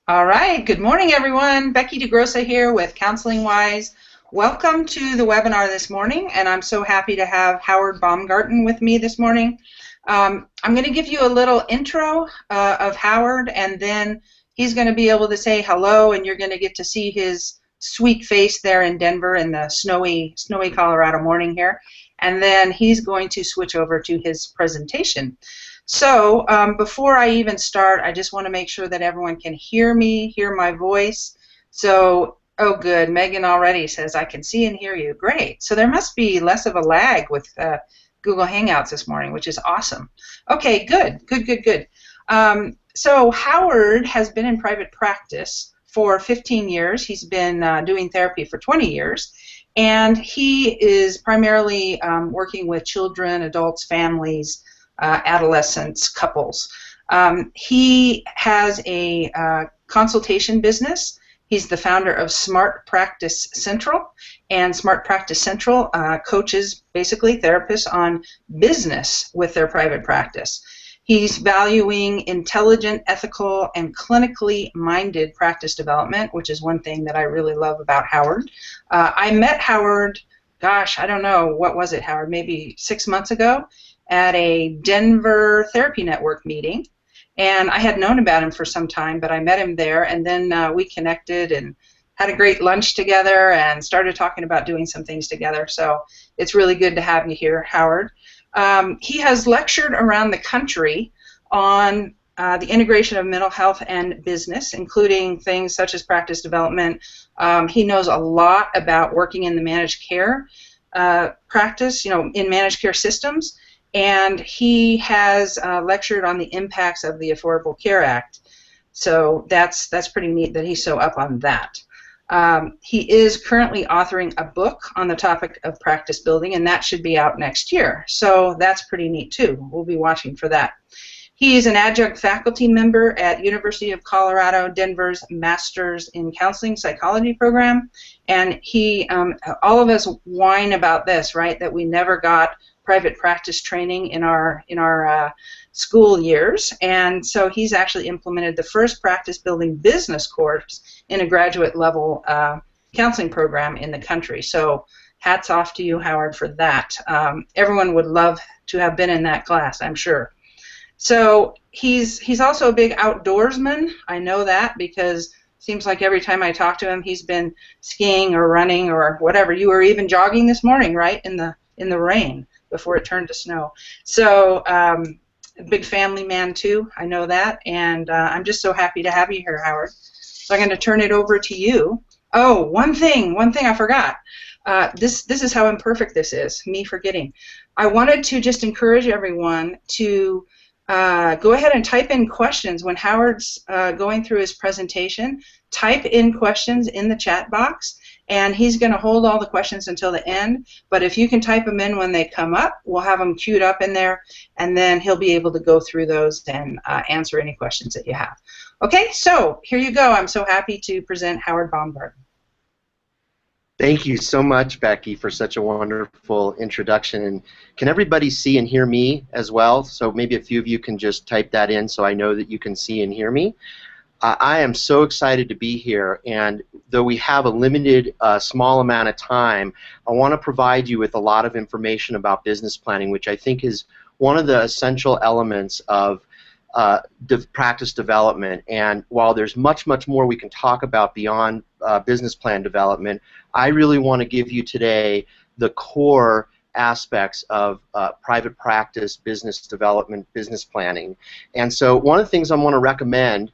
All right, good morning, everyone. Becky DeGrossa here with Counseling Wise. Welcome to the webinar this morning, and I'm so happy to have Howard Baumgarten with me this morning. I'm going to give you a little intro of Howard, and then he's going to be able to say hello, and you're going to get to see his sweet face there in Denver in the snowy Colorado morning here. And then he's going to switch over to his presentation. So before I even start, I just want to make sure that everyone can hear me, hear my voice. So, oh good, Megan already says I can see and hear you. Great. So there must be less of a lag with Google Hangouts this morning, which is awesome. Okay, good. So Howard has been in private practice for 15 years. He's been doing therapy for 20 years. And he is primarily working with children, adults, families, adolescents, couples. He has a consultation business. He's the founder of Smart Practice Central, and Smart Practice Central coaches basically therapists on business with their private practice. He's valuing intelligent, ethical, and clinically minded practice development, which is one thing that I really love about Howard. I met Howard, gosh, I don't know, what was it, Howard, maybe 6 months ago, at a Denver Therapy Network meeting, and I had known about him for some time, but I met him there, and then we connected and had a great lunch together and started talking about doing some things together. So it's really good to have you here, Howard. He has lectured around the country on the integration of mental health and business, including things such as practice development. He knows a lot about working in the managed care practice, in managed care systems. And he has lectured on the impacts of the Affordable Care Act. So that's pretty neat that he's so up on that. He is currently authoring a book on the topic of practice building, and that should be out next year. So that's pretty neat too. We'll be watching for that. He's an adjunct faculty member at University of Colorado Denver's Masters in Counseling Psychology program, and he, all of us whine about this, right? That we never got private practice training in our school years, and so he's actually implemented the first practice building business course in a graduate level counseling program in the country. So hats off to you, Howard, for that. Everyone would love to have been in that class, I'm sure. So he's also a big outdoorsman. I know that because it seems like every time I talk to him, he's been skiing or running or whatever. You were even jogging this morning, right, in the rain before it turned to snow. So a big family man too, I know that, and I'm just so happy to have you here, Howard. So I'm going to turn it over to you. Oh, one thing I forgot. This is how imperfect this is, me forgetting. I wanted to just encourage everyone to go ahead and type in questions when Howard's going through his presentation. Type in questions in the chat box, and he's going to hold all the questions until the end. But if you can type them in when they come up, we'll have them queued up in there, and then he'll be able to go through those and answer any questions that you have. Okay, so here you go. I'm so happy to present Howard Baumgarten. Thank you so much, Becky, for such a wonderful introduction. And can everybody see and hear me as well? So maybe a few of you can just type that in so I know that you can see and hear me. I am so excited to be here, and though we have a limited, small amount of time, I want to provide you with a lot of information about business planning, which I think is one of the essential elements of practice development. And while there's much more we can talk about beyond business plan development, I really want to give you today the core aspects of private practice, business development, business planning. And so one of the things I want to recommend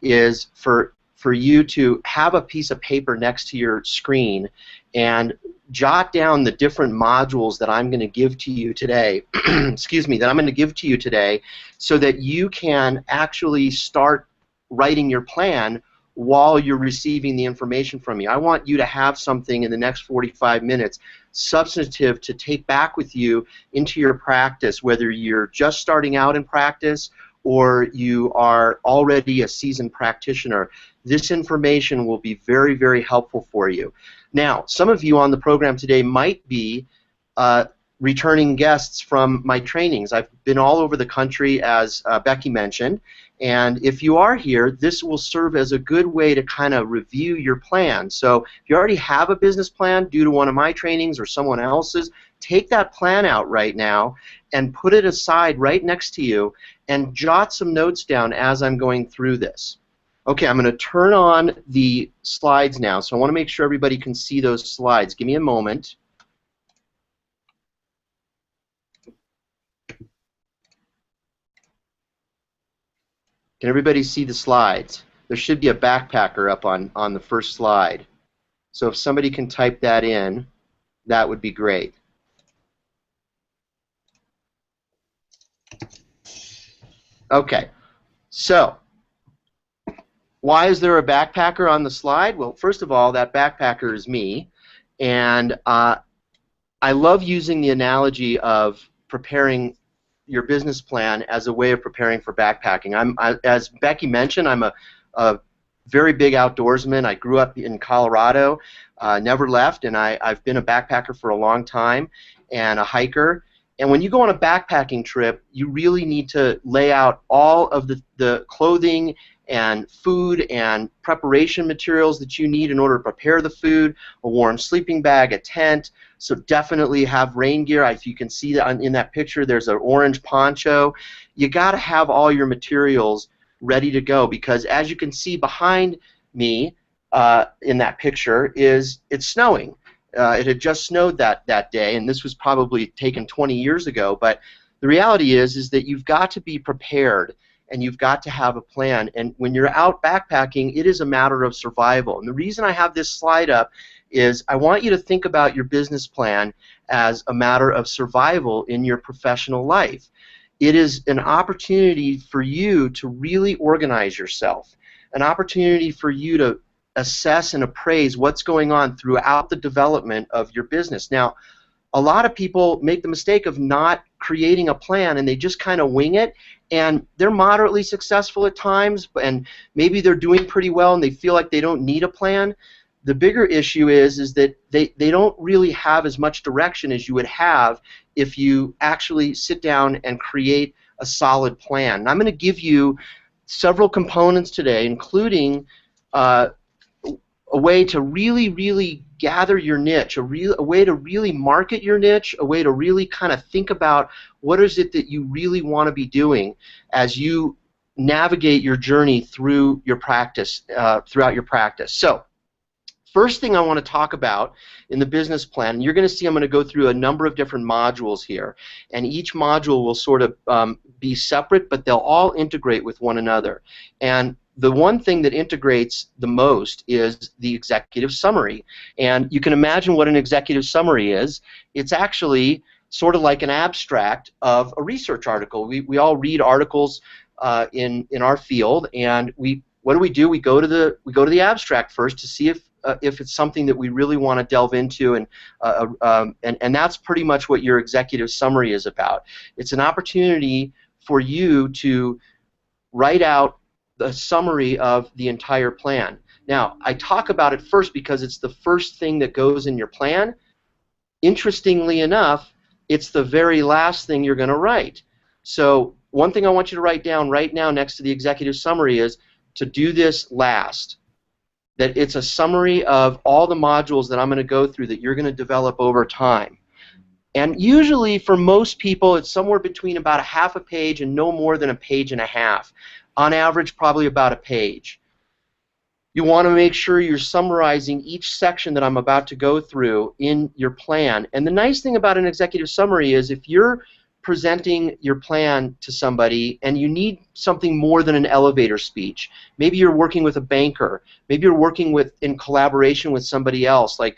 is for you to have a piece of paper next to your screen and jot down the different modules that I'm going to give to you today, excuse me, that I'm going to give to you today, so that you can actually start writing your plan while you're receiving the information from me. I want you to have something in the next 45 minutes substantive to take back with you into your practice, whether you're just starting out in practice or you are already a seasoned practitioner. This information will be very helpful for you. Now, some of you on the program today might be returning guests from my trainings. I've been all over the country, as Becky mentioned, and if you are here, this will serve as a good way to kind of review your plan. So if you already have a business plan due to one of my trainings or someone else's, take that plan out right now and put it aside right next to you and jot some notes down as I'm going through this. Okay, I'm going to turn on the slides now, so I want to make sure everybody can see those slides. Give me a moment. Can everybody see the slides? There should be a backpacker up on the first slide. So if somebody can type that in, that would be great. Okay, so why is there a backpacker on the slide? Well, first of all, that backpacker is me, and I love using the analogy of preparing your business plan as a way of preparing for backpacking. As Becky mentioned, I'm a very big outdoorsman. I grew up in Colorado, never left, and I've been a backpacker for a long time and a hiker. And when you go on a backpacking trip, you really need to lay out all of the clothing and food and preparation materials that you need in order to prepare the food, a warm sleeping bag, a tent. So definitely have rain gear. If you can see that in that picture, there's an orange poncho. You got to have all your materials ready to go, because as you can see behind me in that picture, it's snowing. It had just snowed that day, and this was probably taken 20 years ago. But the reality is that you've got to be prepared, and you've got to have a plan. And when you're out backpacking, it is a matter of survival. And the reason I have this slide up is I want you to think about your business plan as a matter of survival in your professional life. It is an opportunity for you to really organize yourself, an opportunity for you to assess and appraise what's going on throughout the development of your business. Now, a lot of people make the mistake of not creating a plan, and they just kind of wing it, and they're moderately successful at times, and maybe they're doing pretty well and they feel like they don't need a plan. The bigger issue is that they don't really have as much direction as you would have if you actually sit down and create a solid plan. And I'm going to give you several components today, including a way to really gather your niche, a way to really market your niche, a way to really kind of think about what is it that you really want to be doing as you navigate your journey through your practice, throughout your practice. So, first thing I want to talk about in the business plan, you're going to see I'm going to go through a number of different modules here, and each module will sort of be separate, but they'll all integrate with one another. And the one thing that integrates the most is the executive summary. And you can imagine what an executive summary is. It's actually sort of like an abstract of a research article. We all read articles in our field, and what do? We go to the abstract first to see if it's something that we really want to delve into, and that's pretty much what your executive summary is about. It's an opportunity for you to write out the summary of the entire plan. Now, I talk about it first because it's the first thing that goes in your plan. Interestingly enough, it's the very last thing you're going to write. So one thing I want you to write down right now next to the executive summary is to do this last. That it's a summary of all the modules that I'm going to go through that you're going to develop over time. And usually for most people it's somewhere between about a half a page and no more than a page and a half. On average, probably about a page. You want to make sure you're summarizing each section that I'm about to go through in your plan. And the nice thing about an executive summary is if you're presenting your plan to somebody and you need something more than an elevator speech, maybe you're working with a banker, maybe you're working in collaboration with somebody else, like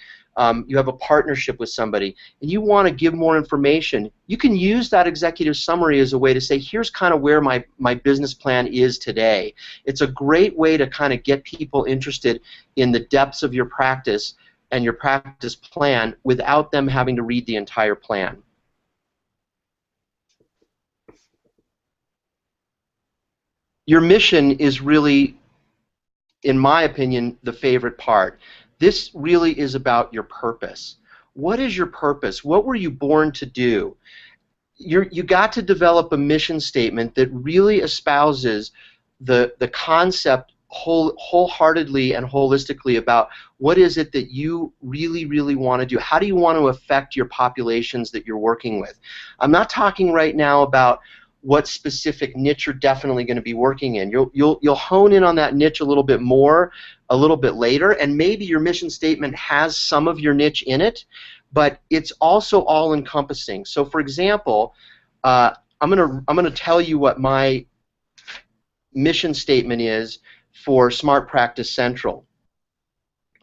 you have a partnership with somebody, and you want to give more information, you can use that executive summary as a way to say, here's kind of where my business plan is today. It's a great way to kind of get people interested in the depths of your practice and your practice plan without them having to read the entire plan. Your mission is really, in my opinion, the favorite part. This really is about your purpose. What is your purpose? What were you born to do? You got to develop a mission statement that really espouses the concept wholeheartedly and holistically about what is it that you really, really want to do. How do you want to affect your populations that you're working with? I'm not talking right now about what specific niche you're definitely going to be working in. You'll hone in on that niche a little bit more a little bit later, and maybe your mission statement has some of your niche in it, but it's also all-encompassing. So, for example, I'm gonna tell you what my mission statement is for Smart Practice Central.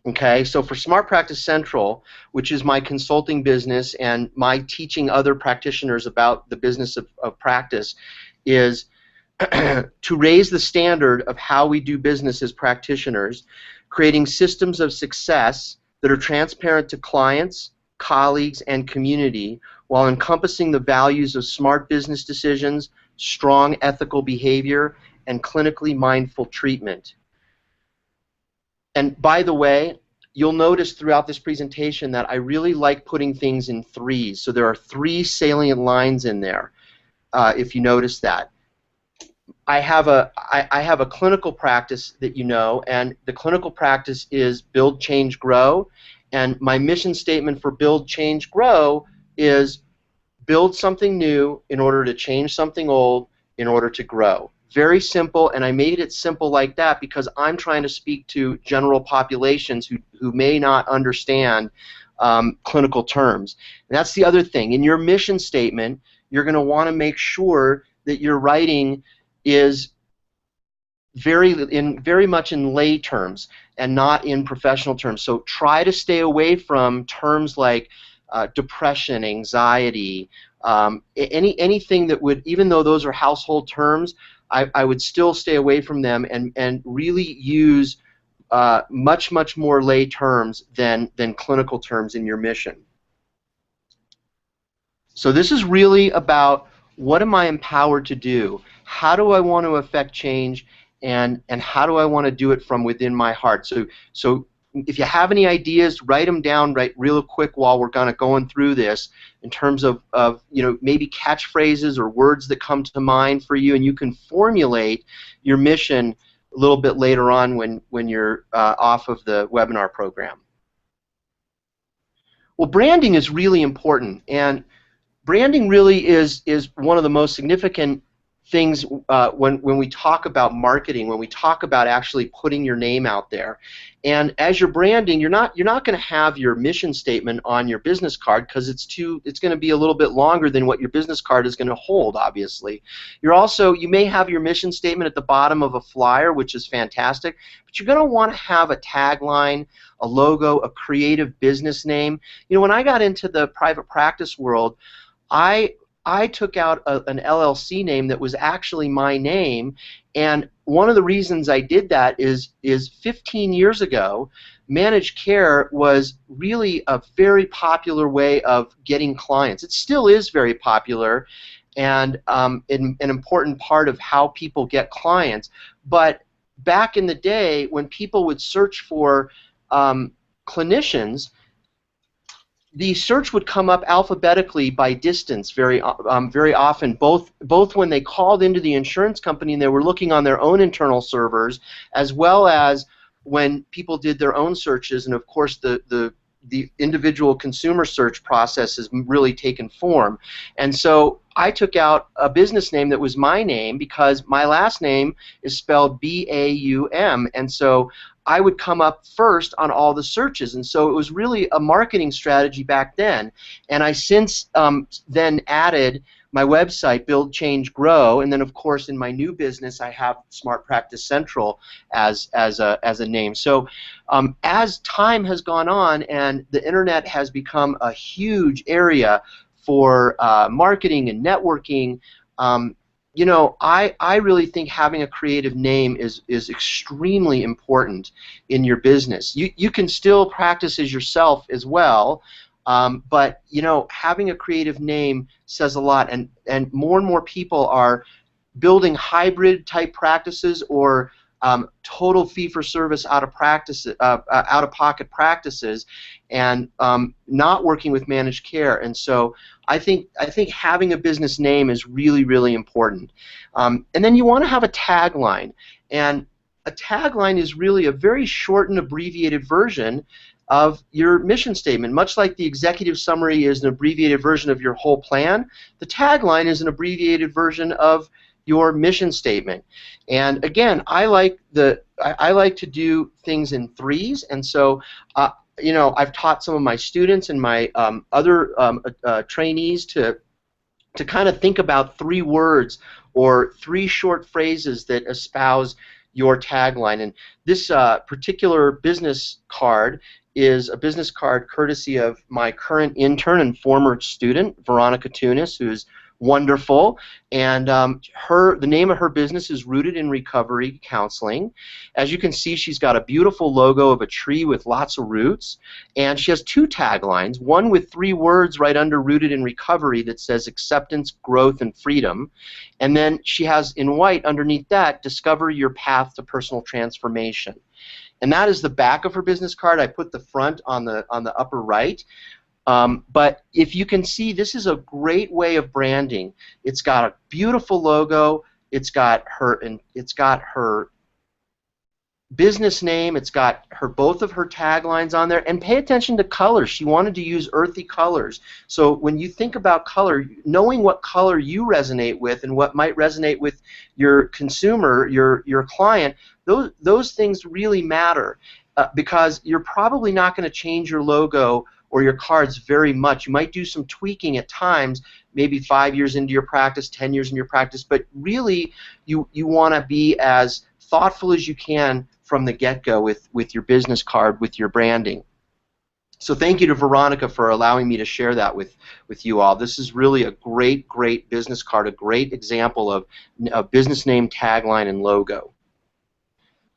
Okay, so for Smart Practice Central, which is my consulting business and my teaching other practitioners about the business of practice, is to raise the standard of how we do business as practitioners, creating systems of success that are transparent to clients, colleagues, and community, while encompassing the values of smart business decisions, strong ethical behavior, and clinically mindful treatment. And by the way, you'll notice throughout this presentation that I really like putting things in threes. So there are 3 salient lines in there, if you notice that. I have a clinical practice that you know, and the clinical practice is Build, Change, Grow. And my mission statement for Build, Change, Grow is build something new in order to change something old in order to grow. Very simple, and I made it simple like that because I'm trying to speak to general populations who may not understand clinical terms. And that's the other thing. In your mission statement, you're going to want to make sure that your writing is very much in lay terms and not in professional terms. So try to stay away from terms like depression, anxiety, anything that would, even though those are household terms, I would still stay away from them and really use much more lay terms than clinical terms in your mission. So this is really about what am I empowered to do? How do I want to affect change? And how do I want to do it from within my heart? So if you have any ideas, write them down right real quick while we're kind of going through this in terms of maybe catchphrases or words that come to mind for you, and you can formulate your mission a little bit later on when you're off of the webinar program. Well, branding is really important, and branding really is one of the most significant things when we talk about marketing, when we talk about actually putting your name out there. And as you're branding, you're not going to have your mission statement on your business card because it's going to be a little bit longer than what your business card is going to hold, obviously. You may have your mission statement at the bottom of a flyer, which is fantastic, but you're going to want to have a tagline, a logo, a creative business name. You know, when I got into the private practice world, I took out an LLC name that was actually my name, and one of the reasons I did that is 15 years ago, managed care was really a very popular way of getting clients. It still is very popular and an important part of how people get clients, but back in the day when people would search for clinicians, the search would come up alphabetically by distance very often, both when they called into the insurance company and they were looking on their own internal servers, as well as when people did their own searches, and of course the individual consumer search process has really taken form. And so I took out a business name that was my name because my last name is spelled B-A-U-M, and so I would come up first on all the searches, and so it was really a marketing strategy back then. And I since then added my website, Build, Change, Grow, and then of course in my new business I have Smart Practice Central as a name. So as time has gone on and the internet has become a huge area for marketing and networking, you know, I really think having a creative name is extremely important in your business. You can still practice as yourself as well, but you know, having a creative name says a lot, and more people are building hybrid type practices or total fee-for-service out-of-pocket practices, and not working with managed care. And so I think having a business name is really, really important. And then you want to have a tagline, and a tagline is really a very short and abbreviated version of your mission statement. Much like the executive summary is an abbreviated version of your whole plan, the tagline is an abbreviated version of your mission statement. And again, I like to do things in threes, and so you know, I've taught some of my students and my other trainees to kind of think about 3 words or 3 short phrases that espouse your tagline. And this particular business card is a business card courtesy of my current intern and former student, Veronica Tunis, who's wonderful, and the name of her business is Rooted in Recovery Counseling. As you can see, she's got a beautiful logo of a tree with lots of roots, and she has 2 taglines, one with 3 words right under Rooted in Recovery that says acceptance, growth, and freedom, and then she has in white underneath that, discover your path to personal transformation. And that is the back of her business card. I put the front on the upper right. But if you can see, this is a great way of branding. It's got a beautiful logo. It's got her business name. It's got both of her taglines on there. And pay attention to colors. She wanted to use earthy colors. So when you think about color, knowing what color you resonate with and what might resonate with your consumer, your client, those things really matter because you're probably not going to change your logo or your cards very much. You might do some tweaking at times, maybe 5 years into your practice, 10 years into your practice, but really you want to be as thoughtful as you can from the get-go with your business card, with your branding. So thank you to Veronica for allowing me to share that with you all. This is really a great, great business card, a great example of a business name, tagline, and logo.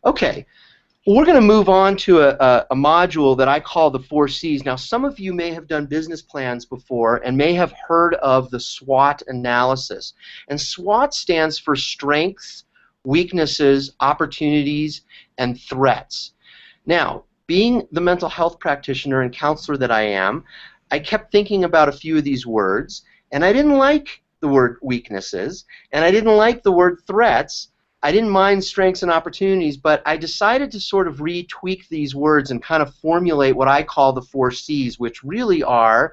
Okay. Well, we're going to move on to a module that I call the 4 C's. Now, some of you may have done business plans before and may have heard of the SWOT analysis. And SWOT stands for strengths, weaknesses, opportunities, and threats. Now, being the mental health practitioner and counselor that I am, I kept thinking about a few of these words, and I didn't like the word weaknesses, and I didn't like the word threats. I didn't mind strengths and opportunities, but I decided to sort of retweak these words and kind of formulate what I call the 4 C's, which really are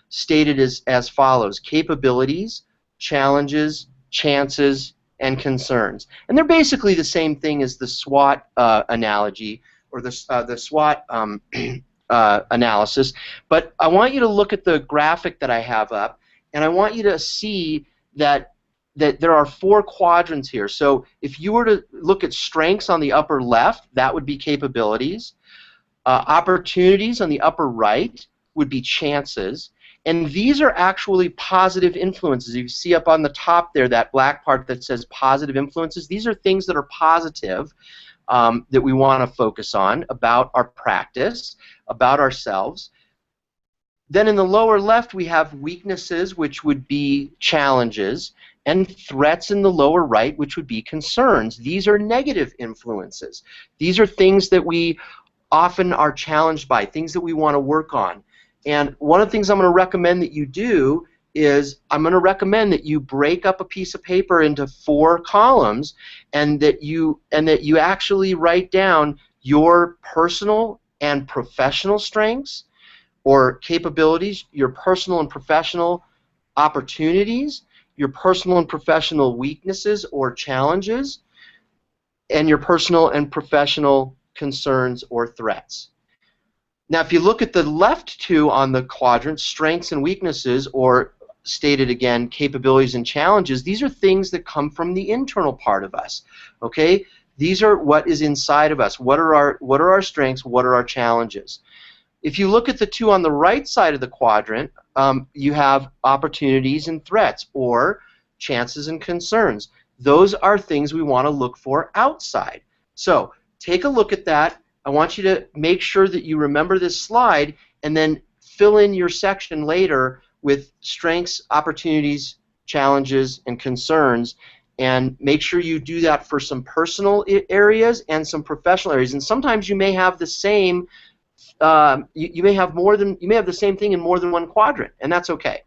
stated as follows: capabilities, challenges, chances, and concerns. And they're basically the same thing as the SWOT analogy or the SWOT analysis. But I want you to look at the graphic that I have up, and I want you to see that there are 4 quadrants here. So if you were to look at strengths on the upper left, that would be capabilities. Opportunities on the upper right would be chances. And these are actually positive influences. You see up on the top there, that black part that says positive influences. These are things that are positive that we want to focus on about our practice, about ourselves. Then in the lower left, we have weaknesses, which would be challenges, and threats in the lower right, which would be concerns. These are negative influences. These are things that we often are challenged by, things that we want to work on. And one of the things I'm going to recommend that you do is I'm going to recommend that you break up a piece of paper into 4 columns, and that you actually write down your personal and professional strengths or capabilities, your personal and professional opportunities, your personal and professional weaknesses or challenges, and your personal and professional concerns or threats. Now, if you look at the left 2 on the quadrant, strengths and weaknesses, or stated again, capabilities and challenges, these are things that come from the internal part of us. Okay? These are what is inside of us. What are our strengths? What are our challenges? If you look at the 2 on the right side of the quadrant, you have opportunities and threats, or chances and concerns. Those are things we want to look for outside. So take a look at that. I want you to make sure that you remember this slide, and then fill in your section later with strengths, opportunities, challenges, and concerns, and make sure you do that for some personal areas and some professional areas. And sometimes you may have the same, you may have the same thing in more than one quadrant, and that's okay.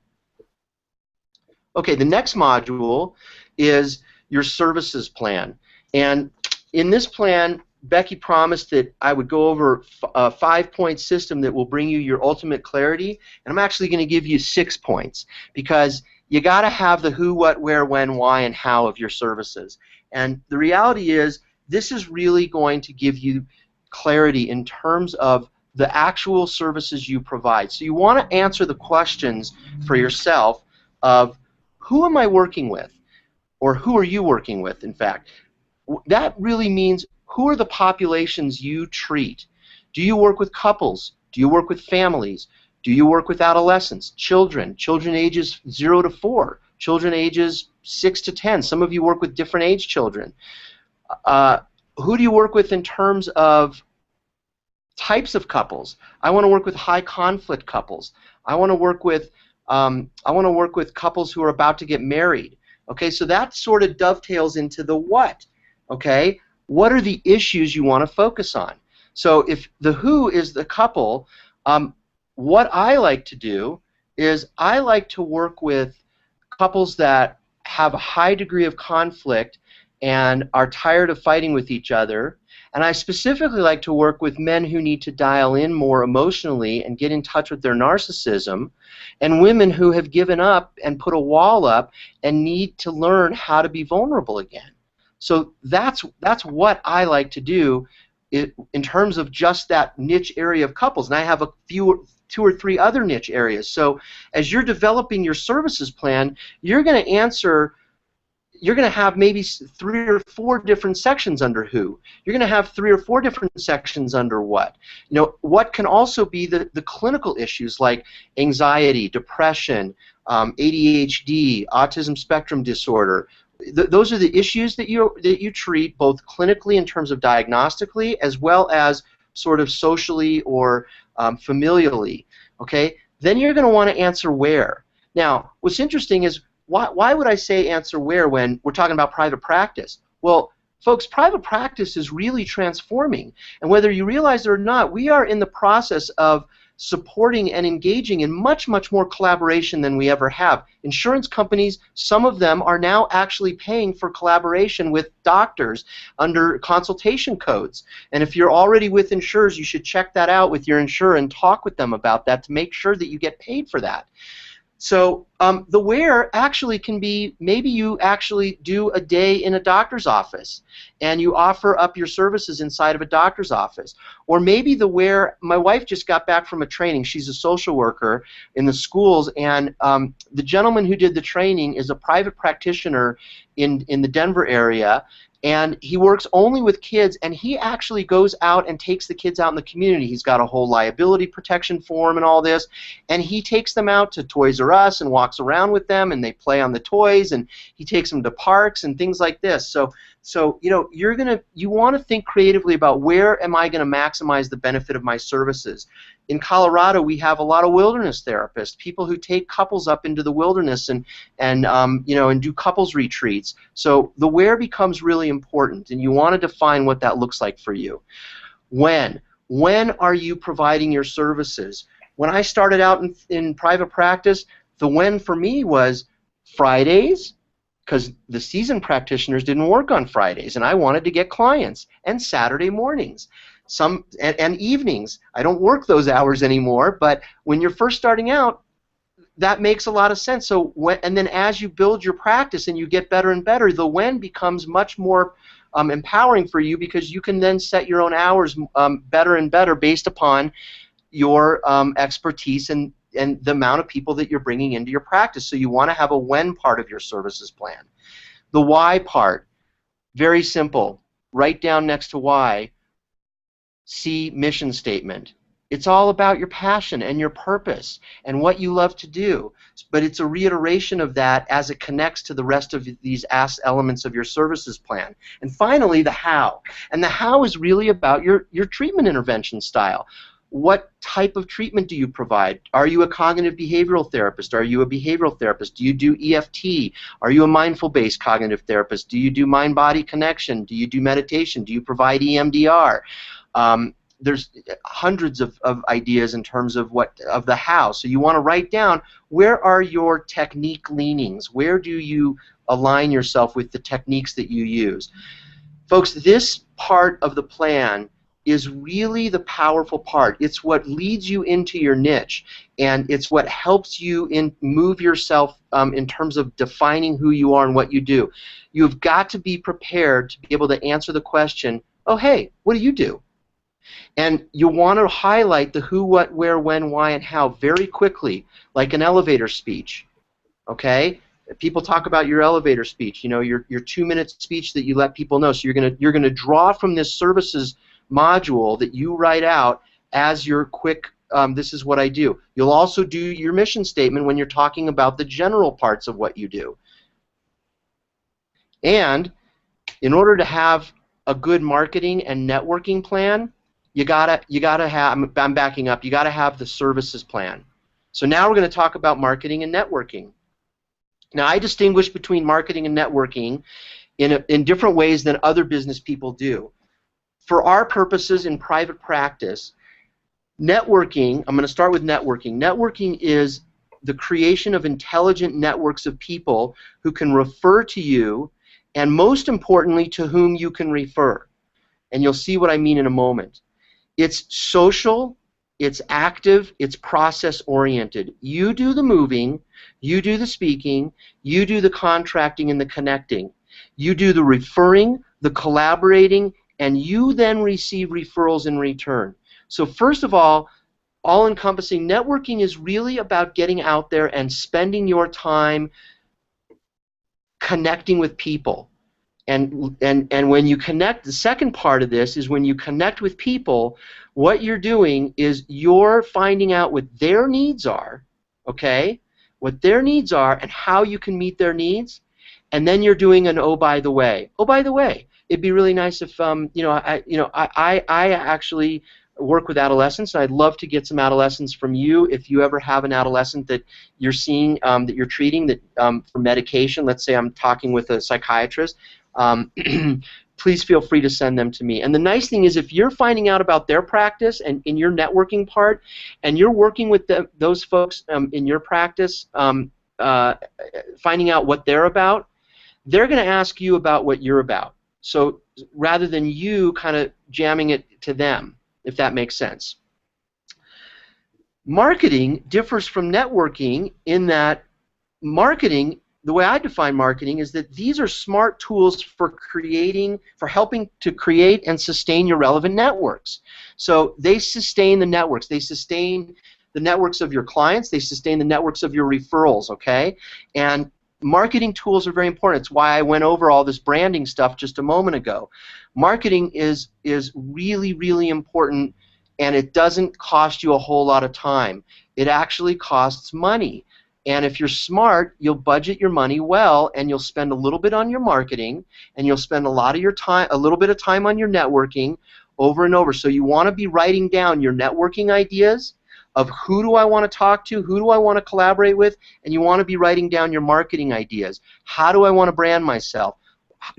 Okay, the next module is your services plan. And in this plan, Becky promised that I would go over a 5-point system that will bring you your ultimate clarity, and I'm actually going to give you 6 points, because you got to have the who, what, where, when, why, and how of your services. And the reality is, this is really going to give you clarity in terms of the actual services you provide. So you want to answer the questions for yourself of, who am I working with? Or who are you working with, in fact? That really means, who are the populations you treat? Do you work with couples? Do you work with families? Do you work with adolescents, children ages 0 to 4, children ages 6 to 10? Some of you work with different age children. Who do you work with in terms of types of couples? I want to work with high conflict couples. I want to work with couples who are about to get married. Okay, so that sort of dovetails into the what. Okay, what are the issues you want to focus on? So if the who is the couple, what I like to do is I like to work with couples that have a high degree of conflict and are tired of fighting with each other. And I specifically like to work with men who need to dial in more emotionally and get in touch with their narcissism, and women who have given up and put a wall up and need to learn how to be vulnerable again. So that's what I like to do in terms of just that niche area of couples. And I have a few, 2 or 3 other niche areas. So as you're developing your services plan, you're going to have maybe 3 or 4 different sections under who. You're going to have 3 or 4 different sections under what. You know, what can also be the clinical issues like anxiety, depression, ADHD, autism spectrum disorder. Those are the issues that you treat both clinically in terms of diagnostically, as well as sort of socially or familially. Okay? Then you're going to want to answer where. Now, what's interesting is, why would I say answer where when we're talking about private practice? Well, folks, private practice is really transforming. And whether you realize it or not, we are in the process of supporting and engaging in much, much more collaboration than we ever have. Insurance companies, some of them are now actually paying for collaboration with doctors under consultation codes. And if you're already with insurers, you should check that out with your insurer and talk with them about that to make sure that you get paid for that. So the where actually can be, maybe you actually do a day in a doctor's office and you offer up your services inside of a doctor's office. Or maybe the where, my wife just got back from a training. She's a social worker in the schools, and the gentleman who did the training is a private practitioner in the Denver area. And he works only with kids, and he actually goes out and takes the kids out in the community. He's got a whole liability protection form and all this, and he takes them out to Toys R Us and walks around with them, and they play on the toys, and he takes them to parks and things like this. So you know, you want to think creatively about, where am I going to maximize the benefit of my services? In Colorado, we have a lot of wilderness therapists, people who take couples up into the wilderness and do couples retreats. So the where becomes really important, and you want to define what that looks like for you. When are you providing your services? When I started out in private practice, the when for me was Fridays, because the seasoned practitioners didn't work on Fridays, and I wanted to get clients, and Saturday mornings. And evenings. I don't work those hours anymore, but when you're first starting out, that makes a lot of sense. So and then as you build your practice and you get better and better, the when becomes much more empowering for you, because you can then set your own hours better and better based upon your expertise and the amount of people that you're bringing into your practice. So you want to have a when part of your services plan. The why part, very simple. Write down next to why, see mission statement. It's all about your passion and your purpose and what you love to do, but it's a reiteration of that as it connects to the rest of these elements of your services plan. And finally, the how. And the how is really about your treatment intervention style. What type of treatment do you provide? Are you a cognitive behavioral therapist? Are you a behavioral therapist? Do you do EFT? Are you a mindful-based cognitive therapist? Do you do mind-body connection? Do you do meditation? Do you provide EMDR? There's hundreds of ideas in terms of the how. So you want to write down, where are your technique leanings? Where do you align yourself with the techniques that you use? Folks, this part of the plan is really the powerful part. It's what leads you into your niche, and it's what helps you move yourself in terms of defining who you are and what you do. You've got to be prepared to be able to answer the question, oh, hey, what do you do? And you want to highlight the who, what, where, when, why, and how very quickly, like an elevator speech. Okay? People talk about your elevator speech, you know, your 2-minute speech that you let people know. So you're gonna draw from this services module that you write out as your quick, this is what I do. You'll also do your mission statement when you're talking about the general parts of what you do. And in order to have a good marketing and networking plan, you gotta have, I'm backing up, you gotta have the services plan. So now we're going to talk about marketing and networking. Now, I distinguish between marketing and networking in different ways than other business people do. For our purposes in private practice, networking, I'm going to start with networking. Networking is the creation of intelligent networks of people who can refer to you, and most importantly, to whom you can refer. And you'll see what I mean in a moment. It's social, it's active, it's process-oriented. You do the moving, you do the speaking, you do the contracting and the connecting. You do the referring, the collaborating, and you then receive referrals in return. So first of all-encompassing networking is really about getting out there and spending your time connecting with people. And when you connect, the second part of this is when you connect with people, what you're doing is you're finding out what their needs are, okay? What their needs are and how you can meet their needs, and then you're doing an oh by the way. Oh by the way, it'd be really nice if I actually work with adolescents, and I'd love to get some adolescents from you. If you ever have an adolescent that you're seeing, that you're treating that for medication, let's say I'm talking with a psychiatrist, please feel free to send them to me. And the nice thing is, if you're finding out about their practice and in your networking part, and you're working with those folks in your practice, finding out what they're about, they're going to ask you about what you're about. So rather than you kind of jamming it to them, if that makes sense. Marketing differs from networking in that marketing, the way I define marketing is that these are smart tools for helping to create and sustain your relevant networks. So they sustain the networks. They sustain the networks of your clients. They sustain the networks of your referrals, okay? And marketing tools are very important. It's why I went over all this branding stuff just a moment ago. Marketing is really, really important, and it doesn't cost you a whole lot of time. It actually costs money. And if you're smart, you'll budget your money well, and you'll spend a little bit on your marketing, and you'll spend a little bit of time on your networking over and over. So you want to be writing down your networking ideas of who do I want to talk to, who do I want to collaborate with, and you want to be writing down your marketing ideas. How do I want to brand myself?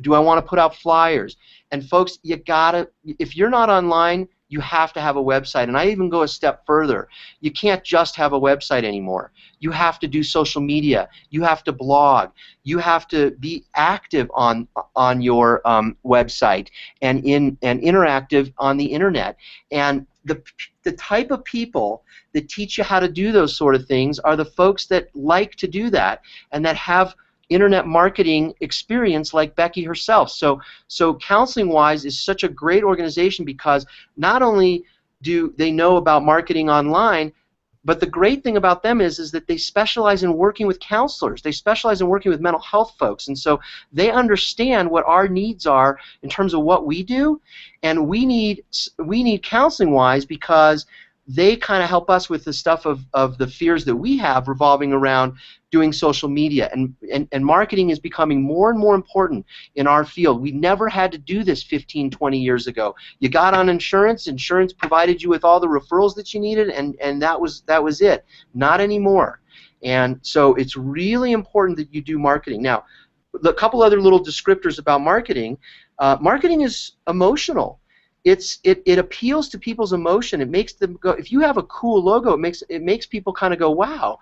Do I want to put out flyers? And folks, you gotta, if you're not online, you have to have a website. And I even go a step further. You can't just have a website anymore. You have to do social media. You have to blog. You have to be active on your website and interactive on the internet. And the type of people that teach you how to do those sort of things are the folks that like to do that and that have internet marketing experience like Becky herself. So Counseling Wise is such a great organization because not only do they know about marketing online, but the great thing about them is that they specialize in working with counselors. They specialize in working with mental health folks, and so they understand what our needs are in terms of what we do, and we need Counseling Wise because they kind of help us with the stuff of the fears that we have revolving around doing social media, and marketing is becoming more and more important in our field. We never had to do this 15, 20 years ago. You got on insurance provided you with all the referrals that you needed, and that was it. Not anymore. And so it's really important that you do marketing. Now, a couple other little descriptors about marketing. Marketing is emotional. It appeals to people's emotion. It makes them go. If you have a cool logo, it makes people kind of go, wow,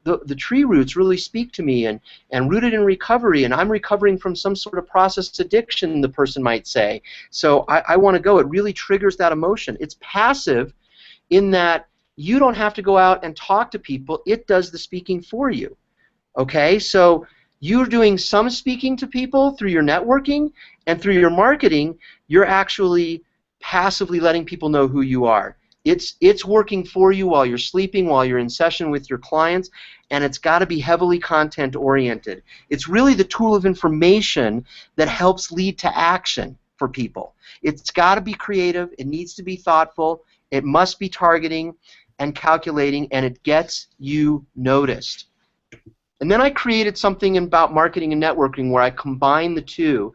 the tree roots really speak to me, and rooted in recovery, and I'm recovering from some sort of process addiction, the person might say. So I want to go. It really triggers that emotion. It's passive in that you don't have to go out and talk to people. It does the speaking for you. Okay, so you're doing some speaking to people through your networking, and through your marketing, you're actually passively letting people know who you are. It's working for you while you're sleeping, while you're in session with your clients, and it's got to be heavily content-oriented. It's really the tool of information that helps lead to action for people. It's got to be creative. It needs to be thoughtful. It must be targeting and calculating, and it gets you noticed. And then I created something about marketing and networking where I combine the two,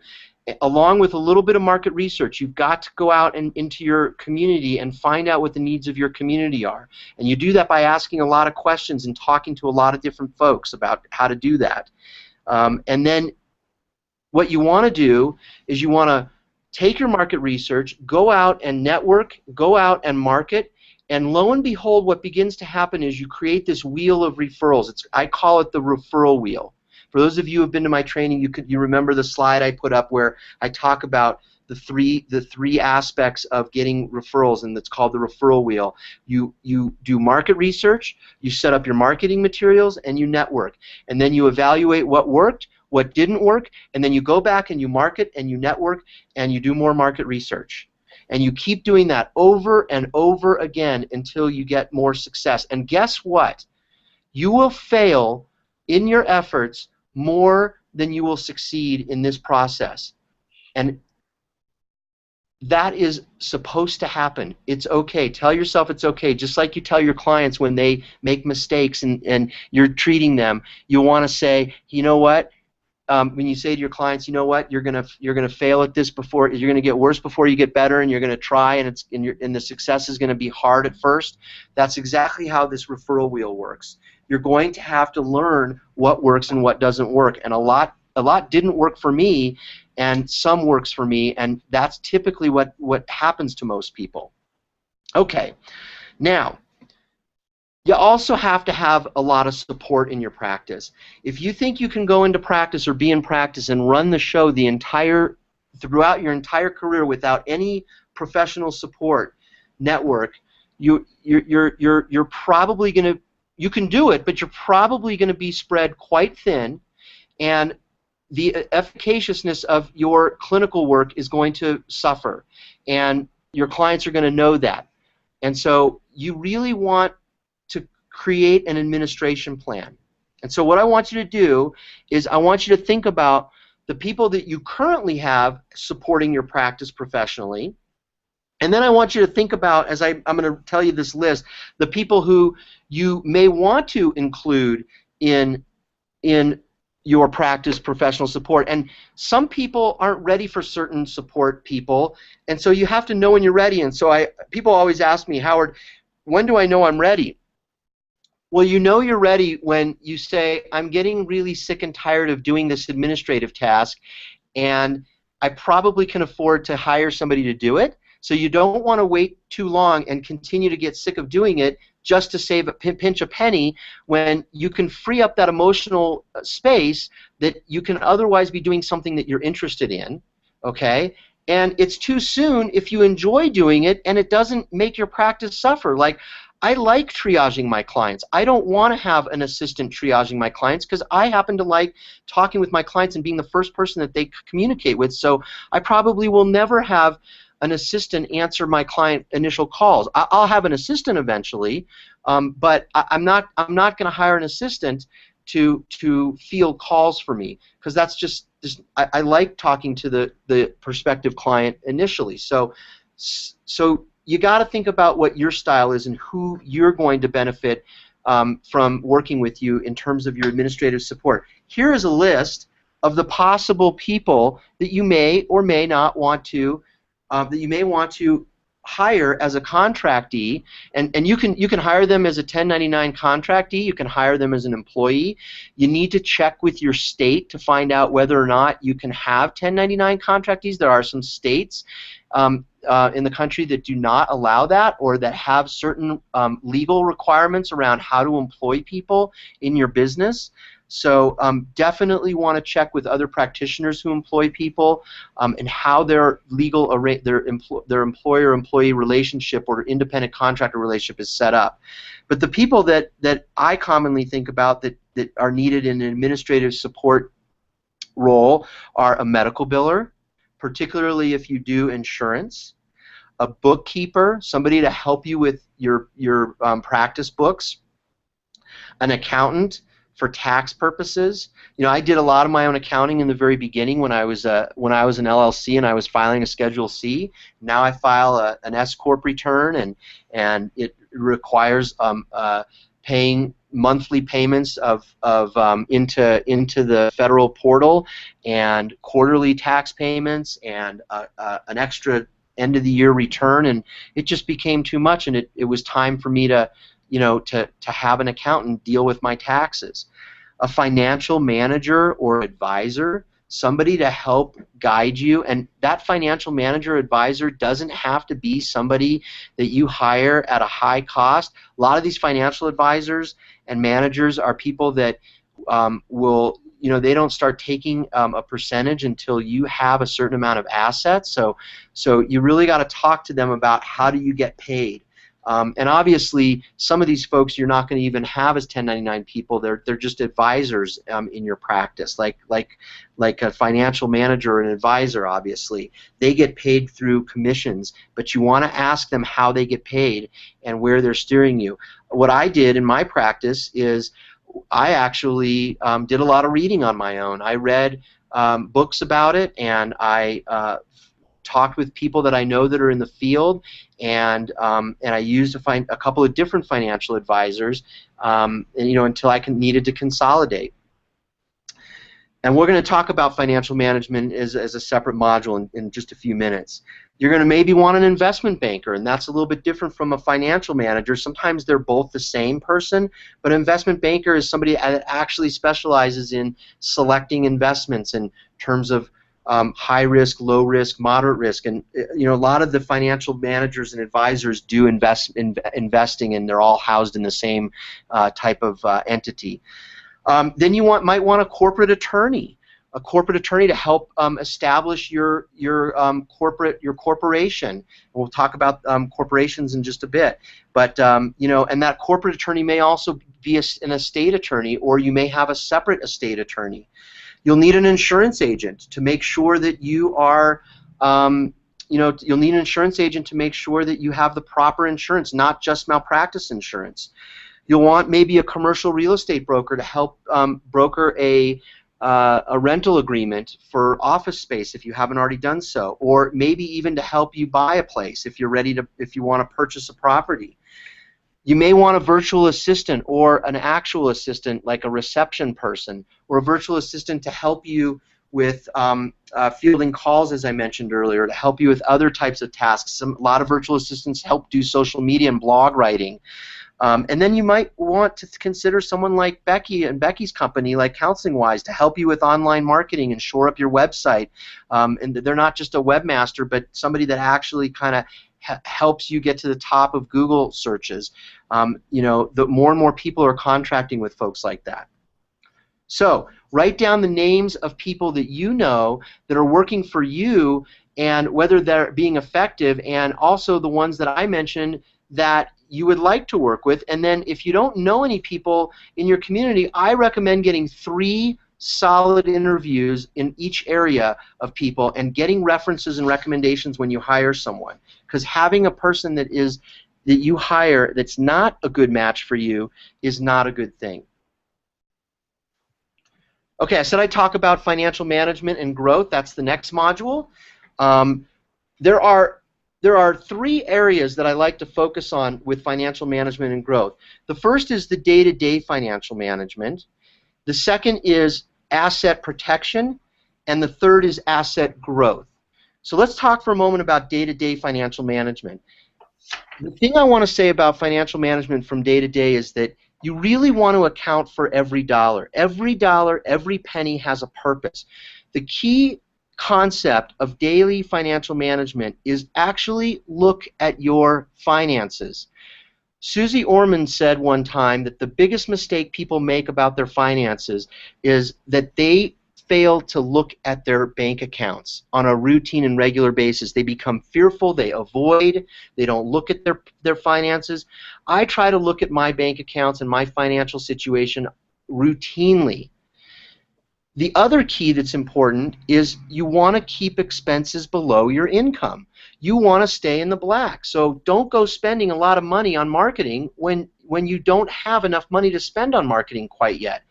along with a little bit of market research. You've got to go out into your community and find out what the needs of your community are. And you do that by asking a lot of questions and talking to a lot of different folks about how to do that. And then what you want to do is you want to take your market research, go out and network, go out and market, and lo and behold, what begins to happen is you create this wheel of referrals. I call it the referral wheel. For those of you who have been to my training, you remember the slide I put up where I talk about the three aspects of getting referrals, and that's called the referral wheel. You do market research, you set up your marketing materials, and you network. And then you evaluate what worked, what didn't work, and then you go back and you market and you network and you do more market research. And you keep doing that over and over again until you get more success. And guess what? You will fail in your efforts more than you will succeed in this process. And that is supposed to happen. It's okay. Tell yourself it's okay. Just like you tell your clients when they make mistakes and you're treating them, you want to say, you know what? When you say to your clients, you know what, you're gonna fail at this before, you're gonna get worse before you get better, and you're gonna try, and the success is gonna be hard at first. That's exactly how this referral wheel works. You're going to have to learn what works and what doesn't work, and a lot didn't work for me, and some works for me, and that's typically what happens to most people. Okay, now, you also have to have a lot of support in your practice. If you think you can go into practice or be in practice and run the show throughout your entire career without any professional support network, you're probably going to, you can do it, but you're probably going to be spread quite thin, and the efficaciousness of your clinical work is going to suffer, and your clients are going to know that. And so you really want to create an administration plan. And so what I want you to do is I want you to think about the people that you currently have supporting your practice professionally, and then I want you to think about, as I'm going to tell you this list, the people who you may want to include in your practice professional support. And some people aren't ready for certain support people, and so you have to know when you're ready. And so people always ask me, Howard, when do I know I'm ready? Well, you know you're ready when you say, I'm getting really sick and tired of doing this administrative task, and I probably can afford to hire somebody to do it. So you don't want to wait too long and continue to get sick of doing it just to save a pinch a penny, when you can free up that emotional space that you can otherwise be doing something that you're interested in, okay? And it's too soon if you enjoy doing it and it doesn't make your practice suffer. Like, I like triaging my clients. I don't want to have an assistant triaging my clients because I happen to like talking with my clients and being the first person that they communicate with. So I probably will never have an assistant answer my client initial calls. I'll have an assistant eventually, but I'm not going to hire an assistant to field calls for me, because that's just I like talking to the prospective client initially. So you got to think about what your style is and who you're going to benefit from working with you in terms of your administrative support. Here is a list of the possible people that you may or may not want to hire as a contractee, and you can hire them as a 1099 contractee. You can hire them as an employee. You need to check with your state to find out whether or not you can have 1099 contractees. There are some states in the country that do not allow that, or that have certain legal requirements around how to employ people in your business. So definitely want to check with other practitioners who employ people and how their legal their employer-employee relationship or independent contractor relationship is set up. But the people that I commonly think about that are needed in an administrative support role are a medical biller, particularly if you do insurance, a bookkeeper, somebody to help you with your practice books, an accountant for tax purposes. You know, I did a lot of my own accounting in the very beginning when I was an LLC and I was filing a Schedule C. Now I file an S Corp return, and it requires paying monthly payments into the federal portal, and quarterly tax payments, and an extra end of the year return, and it just became too much, and it was time for me to have an accountant deal with my taxes. A financial manager or advisor, somebody to help guide you, and that financial manager or advisor doesn't have to be somebody that you hire at a high cost. A lot of these financial advisors and managers are people that they don't start taking a percentage until you have a certain amount of assets. So you really got to talk to them about how do you get paid. And obviously, some of these folks you're not going to even have as 1099 people. They're just advisors in your practice, like a financial manager or an advisor. Obviously, they get paid through commissions, but you want to ask them how they get paid and where they're steering you. What I did in my practice is I actually did a lot of reading on my own. I read books about it, and I talked with people that I know that are in the field, and I used a couple of different financial advisors, until I needed to consolidate. And we're going to talk about financial management as a separate module in just a few minutes. You're going to maybe want an investment banker, and that's a little bit different from a financial manager. Sometimes they're both the same person, but an investment banker is somebody that actually specializes in selecting investments in terms of high risk, low risk, moderate risk, and a lot of the financial managers and advisors do investing, and they're all housed in the same type of entity. Then you might want a corporate attorney to help establish your corporation. And we'll talk about corporations in just a bit. But and that corporate attorney may also be an estate attorney, or you may have a separate estate attorney. You'll need an insurance agent to make sure that you are, you'll need an insurance agent to make sure that you have the proper insurance, not just malpractice insurance. You'll want maybe a commercial real estate broker to help broker a rental agreement for office space if you haven't already done so, or maybe even to help you buy a place if you want to purchase a property. You may want a virtual assistant or an actual assistant, like a reception person, or a virtual assistant to help you with fielding calls, as I mentioned earlier, to help you with other types of tasks. A lot of virtual assistants help do social media and blog writing. And then you might want to consider someone like Becky and Becky's company, like Counseling Wise, to help you with online marketing and shore up your website. And they're not just a webmaster, but somebody that actually kind of helps you get to the top of Google searches. The more and more people are contracting with folks like that. So write down the names of people that you know that are working for you, and whether they're being effective, and also the ones that I mentioned that you would like to work with. And then if you don't know any people in your community, I recommend getting 3 solid interviews in each area of people and getting references and recommendations when you hire someone. Because having a person that you hire that's not a good match for you is not a good thing. Okay, I said I'd talk about financial management and growth. That's the next module. There are there are three areas that I like to focus on with financial management and growth. The first is the day-to-day financial management. The second is asset protection. And the third is asset growth. So let's talk for a moment about day-to-day financial management. The thing I want to say about financial management from day to day is that you really want to account for every dollar. Every dollar, every penny has a purpose. The key concept of daily financial management is actually look at your finances. Susie Orman said one time that the biggest mistake people make about their finances is that they fail to look at their bank accounts on a routine and regular basis. They become fearful, they avoid, they don't look at their finances. I try to look at my bank accounts and my financial situation routinely. The other key that's important is you want to keep expenses below your income. You want to stay in the black. So don't go spending a lot of money on marketing when you don't have enough money to spend on marketing quite yet.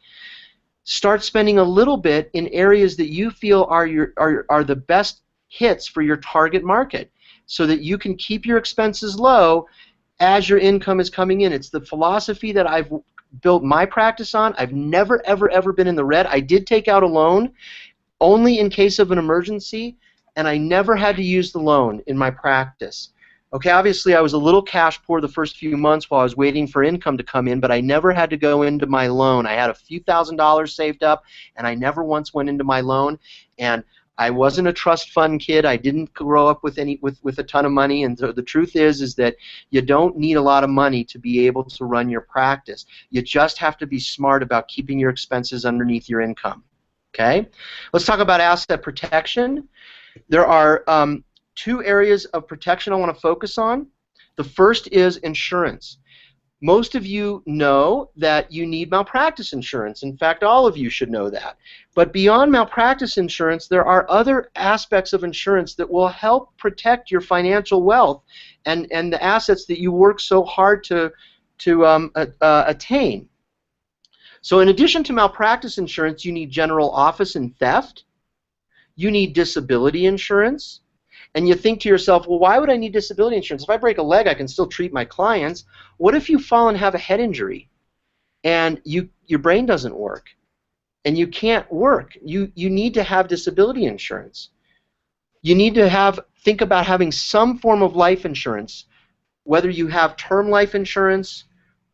Start spending a little bit in areas that you feel are the best hits for your target market so that you can keep your expenses low as your income is coming in. It's the philosophy that I've built my practice on. I've never, ever been in the red. I did take out a loan only in case of an emergency, and I never had to use the loan in my practice. Okay, obviously I was a little cash poor the first few months while I was waiting for income to come in, but I never had to go into my loan. I had a few $1,000s saved up, and I never once went into my loan. And I wasn't a trust fund kid. I didn't grow up with a ton of money. And the truth is that you don't need a lot of money to be able to run your practice. You just have to be smart about keeping your expenses underneath your income. Okay, let's talk about asset protection. There are two areas of protection I want to focus on. The first is insurance. Most of you know that you need malpractice insurance. In fact, all of you should know that. But beyond malpractice insurance, there are other aspects of insurance that will help protect your financial wealth and the assets that you work so hard to attain. So in addition to malpractice insurance, you need general office and theft. You need disability insurance. And you think to yourself, well, why would I need disability insurance? If I break a leg, I can still treat my clients. What if you fall and have a head injury and your brain doesn't work and you can't work? You need to have disability insurance. You need to think about having some form of life insurance, whether you have term life insurance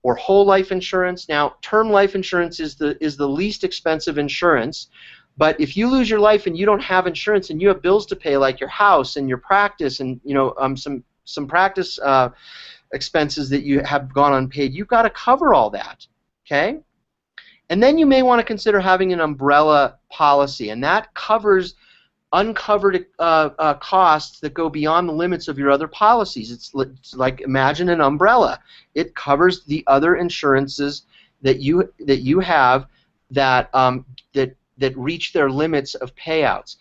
or whole life insurance. Now, term life insurance is the least expensive insurance. But if you lose your life and you don't have insurance and you have bills to pay like your house and your practice and some practice expenses that you have gone unpaid, you've got to cover all that. Okay? And then you may want to consider having an umbrella policy, and that covers uncovered costs that go beyond the limits of your other policies. It's like, imagine an umbrella. It covers the other insurances that you have that reach their limits of payouts.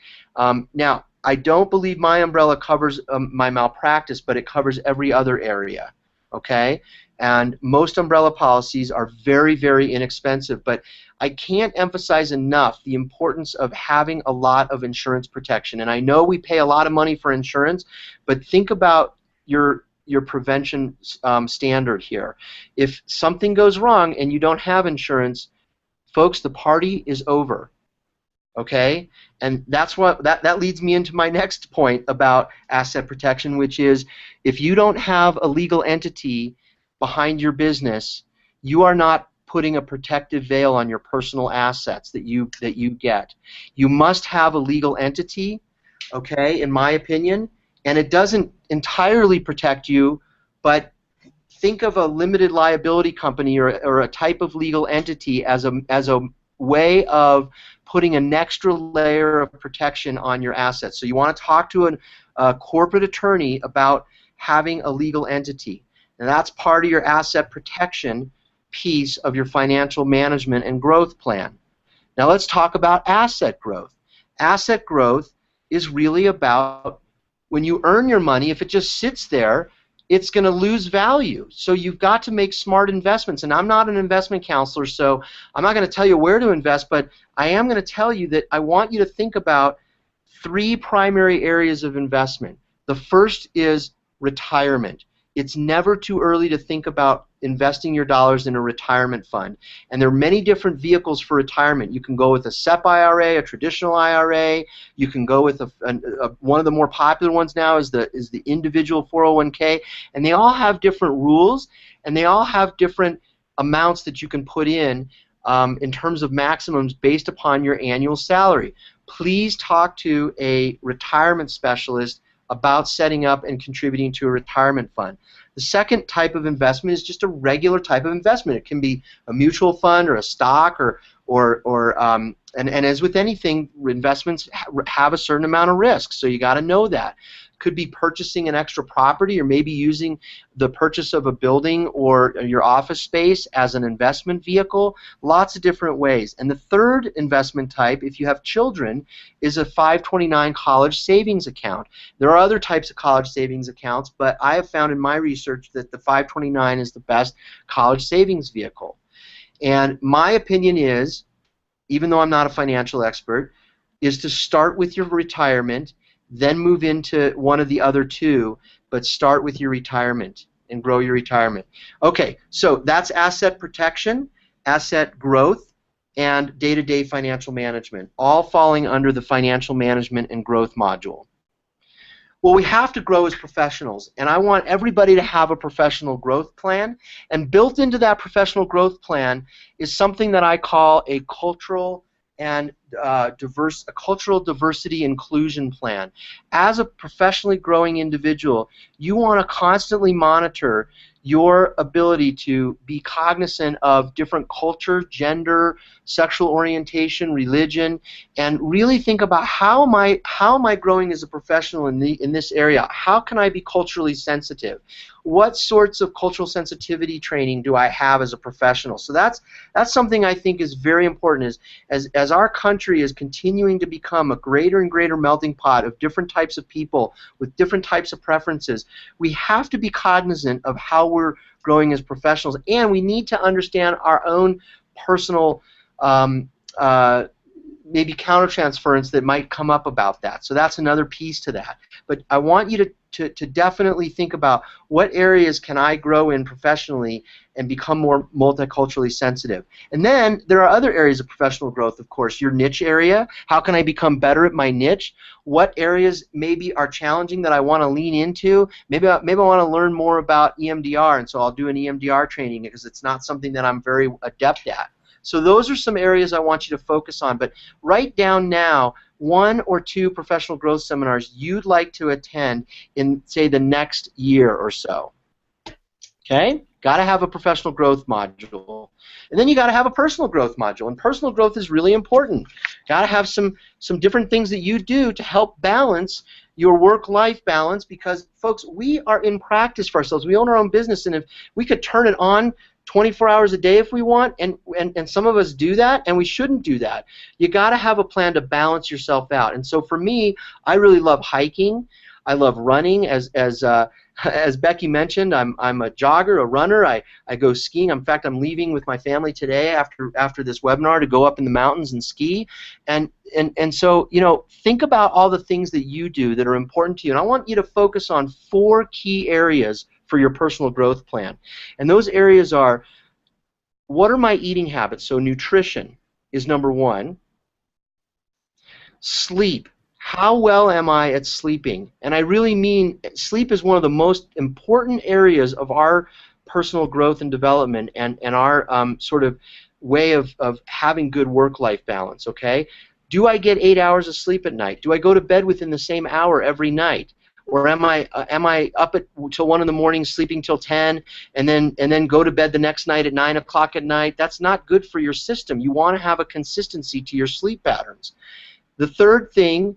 Now, I don't believe my umbrella covers my malpractice, but it covers every other area. Okay? And most umbrella policies are very, very inexpensive, but I can't emphasize enough the importance of having a lot of insurance protection. And I know we pay a lot of money for insurance, but think about your prevention standard here. If something goes wrong and you don't have insurance, folks, the party is over. Okay, and that's what that leads me into my next point about asset protection, which is if you don't have a legal entity behind your business, you are not putting a protective veil on your personal assets that you get. You must have a legal entity, okay, in my opinion, and it doesn't entirely protect you, but think of a limited liability company or a type of legal entity as a way of putting an extra layer of protection on your assets. So you want to talk to a corporate attorney about having a legal entity. And that's part of your asset protection piece of your financial management and growth plan. Now let's talk about asset growth. Asset growth is really about when you earn your money, if it just sits there, it's going to lose value. So you've got to make smart investments. And I'm not an investment counselor, so I'm not going to tell you where to invest, but I am going to tell you that I want you to think about three primary areas of investment. The first is retirement. It's never too early to think about investing your dollars in a retirement fund. And there are many different vehicles for retirement. You can go with a SEP IRA, a traditional IRA. You can go with one of the more popular ones now is the individual 401k. And they all have different rules, and they all have different amounts that you can put in terms of maximums based upon your annual salary. Please talk to a retirement specialist about setting up and contributing to a retirement fund. The second type of investment is just a regular type of investment. It can be a mutual fund or a stock and as with anything, investments have a certain amount of risk, so you got to know that. Could be purchasing an extra property, or maybe using the purchase of a building or your office space as an investment vehicle. Lots of different ways. And the third investment type, if you have children, is a 529 college savings account. There are other types of college savings accounts, but I have found in my research that the 529 is the best college savings vehicle. And my opinion is, even though I'm not a financial expert, is to start with your retirement, then move into one of the other two, but start with your retirement and grow your retirement. Okay, so that's asset protection, asset growth, and day-to-day financial management, all falling under the financial management and growth module. Well, we have to grow as professionals, and I want everybody to have a professional growth plan, and built into that professional growth plan is something that I call a cultural and cultural diversity inclusion plan. As a professionally growing individual, you want to constantly monitor your ability to be cognizant of different culture, gender, sexual orientation, religion, and really think about how am I growing as a professional in this area? How can I be culturally sensitive? What sorts of cultural sensitivity training do I have as a professional? So that's something I think is very important. As our country is continuing to become a greater and greater melting pot of different types of people with different types of preferences, we have to be cognizant of how we're growing as professionals, and we need to understand our own personal maybe countertransference that might come up about that. So that's another piece to that. But I want you to definitely think about what areas can I grow in professionally and become more multiculturally sensitive. And then there are other areas of professional growth, of course. Your niche area, how can I become better at my niche? What areas maybe are challenging that I want to lean into? Maybe I want to learn more about EMDR, and so I'll do an EMDR training because it's not something that I'm very adept at. So those are some areas I want you to focus on. But write down now 1 or 2 professional growth seminars you'd like to attend in, say, the next year or so. Okay? Got to have a professional growth module. And then you got to have a personal growth module. And personal growth is really important. Got to have some different things that you do to help balance your work-life balance, because, folks, we are in practice for ourselves. We own our own business, and if we could turn it on 24 hours a day if we want, and some of us do that, and we shouldn't do that. You got to have a plan to balance yourself out. And so for me, I really love hiking. I love running. As Becky mentioned, I'm a jogger, a runner. I go skiing. In fact, I'm leaving with my family today after this webinar to go up in the mountains and ski. And so, you know, think about all the things that you do that are important to you. And I want you to focus on 4 key areas for your personal growth plan. And those areas are, what are my eating habits? So nutrition is number 1. Sleep. How well am I at sleeping? And I really mean sleep is one of the most important areas of our personal growth and development and our sort of way of having good work-life balance, okay? Do I get 8 hours of sleep at night? Do I go to bed within the same hour every night? Or am I up till 1 in the morning, sleeping till 10, and then go to bed the next night at 9 o'clock at night? That's not good for your system. You want to have a consistency to your sleep patterns. The third thing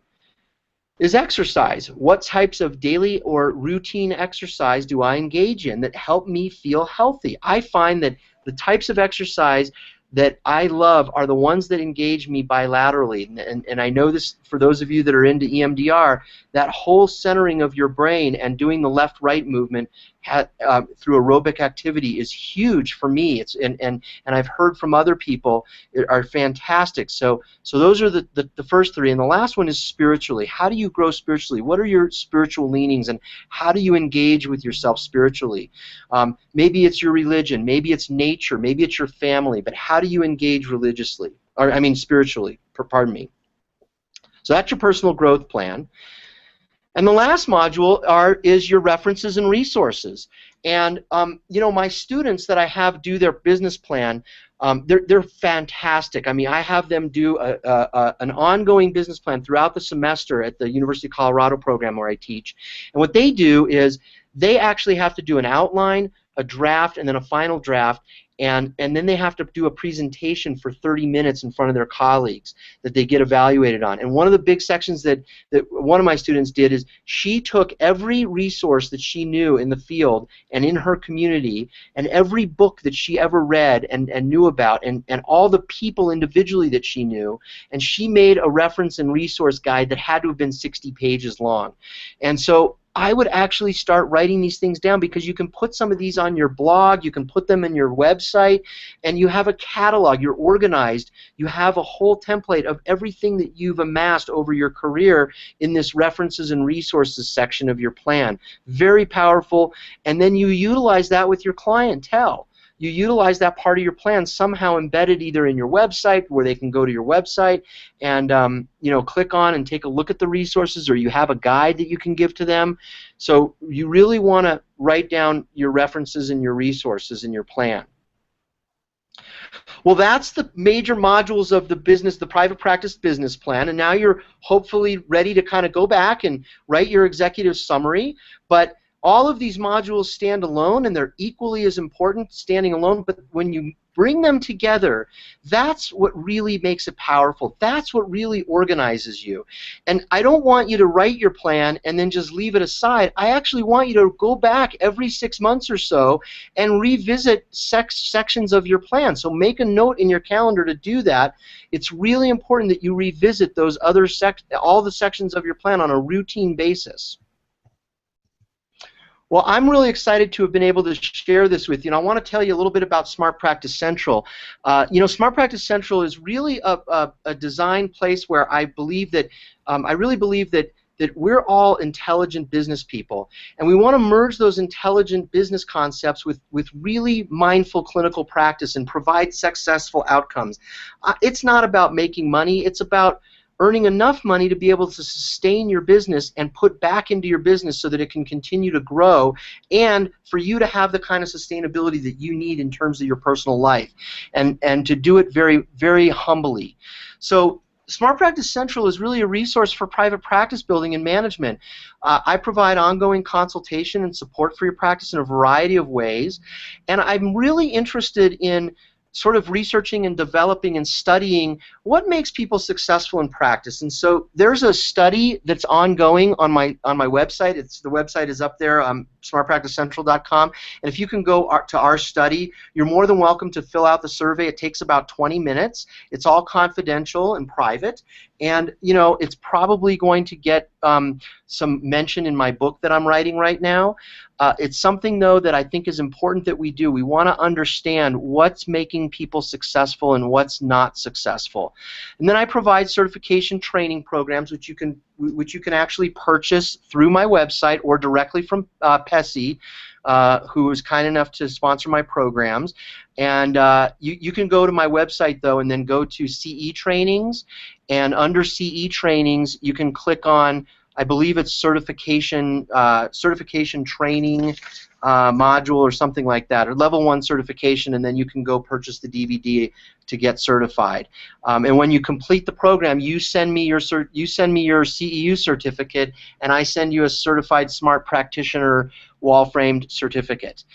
is exercise. What types of daily or routine exercise do I engage in that help me feel healthy? I find that the types of exercise that I love are the ones that engage me bilaterally. And I know this, for those of you that are into EMDR, that whole centering of your brain and doing the left-right movement through aerobic activity is huge for me. And I've heard from other people are fantastic. So those are the first three. And the last one is spiritually. How do you grow spiritually? What are your spiritual leanings, and how do you engage with yourself spiritually? Maybe it's your religion, maybe it's nature, maybe it's your family, but how do you engage religiously, or I mean spiritually, pardon me. So that's your personal growth plan. And the last module is your references and resources. And you know, my students that I have do their business plan, they're fantastic. I mean, I have them do an ongoing business plan throughout the semester at the University of Colorado program where I teach. And what they do is they actually have to do an outline, a draft, and then a final draft, and then they have to do a presentation for 30 minutes in front of their colleagues that they get evaluated on. And one of the big sections that one of my students did is she took every resource that she knew in the field and in her community, and every book that she ever read and knew about, and all the people individually that she knew, and she made a reference and resource guide that had to have been 60 pages long. And so I would actually start writing these things down, because you can put some of these on your blog, you can put them in your website, and you have a catalog, you're organized, you have a whole template of everything that you've amassed over your career in this references and resources section of your plan. Very powerful, and then you utilize that with your clientele. You utilize that part of your plan somehow embedded either in your website, where they can go to your website and you know, click on and take a look at the resources, or you have a guide that you can give to them. So you really want to write down your references and your resources in your plan. Well, that's the major modules of the private practice business plan, and now you're hopefully ready to kind of go back and write your executive summary. But all of these modules stand alone, and they're equally as important standing alone, but when you bring them together, that's what really makes it powerful. That's what really organizes you. And I don't want you to write your plan and then just leave it aside. I actually want you to go back every 6 months or so and revisit sections of your plan. So make a note in your calendar to do that. It's really important that you revisit those other all the sections of your plan on a routine basis. Well, I'm really excited to have been able to share this with you, and I want to tell you a little bit about Smart Practice Central. You know, Smart Practice Central is really a design place where I believe that, I really believe that we're all intelligent business people, and we want to merge those intelligent business concepts with really mindful clinical practice and provide successful outcomes. It's not about making money, it's about earning enough money to be able to sustain your business and put back into your business so that it can continue to grow, and for you to have the kind of sustainability that you need in terms of your personal life, and to do it very, very humbly. So Smart Practice Central is really a resource for private practice building and management. I provide ongoing consultation and support for your practice in a variety of ways, and I'm really interested in sort of researching and developing and studying what makes people successful in practice. And so there's a study that's ongoing on my website. The website is up there, smartpracticecentral.com. And if you can go to our study, you're more than welcome to fill out the survey. It takes about 20 minutes. It's all confidential and private. And you know, it's probably going to get some mention in my book that I'm writing right now. It's something, though, that I think is important that we do. We want to understand what's making people successful and what's not successful. And then I provide certification training programs, which you can actually purchase through my website or directly from PESI, who is kind enough to sponsor my programs. And you can go to my website, though, and then go to CE Trainings, and under CE Trainings you can click on, I believe it's certification training module or something like that, or level 1 certification, and then you can go purchase the DVD to get certified. And when you complete the program, you send me your CEU certificate, and I send you a certified smart practitioner wall-framed certificate.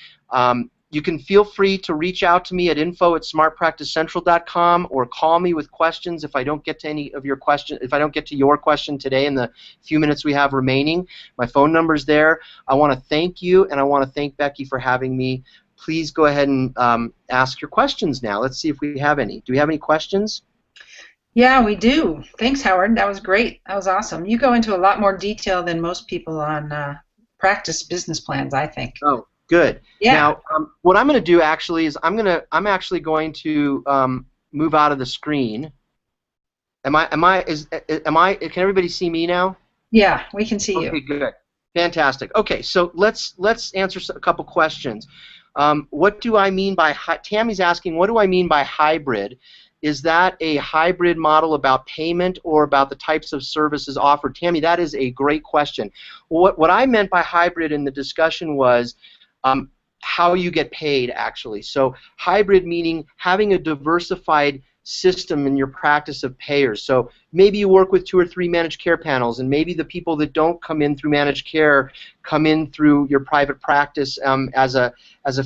You can feel free to reach out to me at info@smartpracticecentral.com, or call me with questions if I don't get to any of your questions. If I don't get to your question today in the few minutes we have remaining, my phone number's there. I want to thank you, and I want to thank Becky for having me. please go ahead and ask your questions now. Let's see if we have any. Do we have any questions? Yeah, we do. Thanks, Howard. That was great. That was awesome. You go into a lot more detail than most people on practice business plans, I think. Oh, good. Yeah. Now, what I'm going to do actually is I'm actually going to move out of the screen. Can everybody see me now? Yeah, we can see you. Okay, good. Fantastic. Okay, so let's answer a couple questions. What do I mean by Tammy's asking, what do I mean by hybrid? Is that a hybrid model about payment or about the types of services offered? Tammy, that is a great question. What I meant by hybrid in the discussion was how you get paid, actually. So hybrid meaning having a diversified system in your practice of payers. So maybe you work with 2 or 3 managed care panels, and maybe the people that don't come in through managed care come in through your private practice as a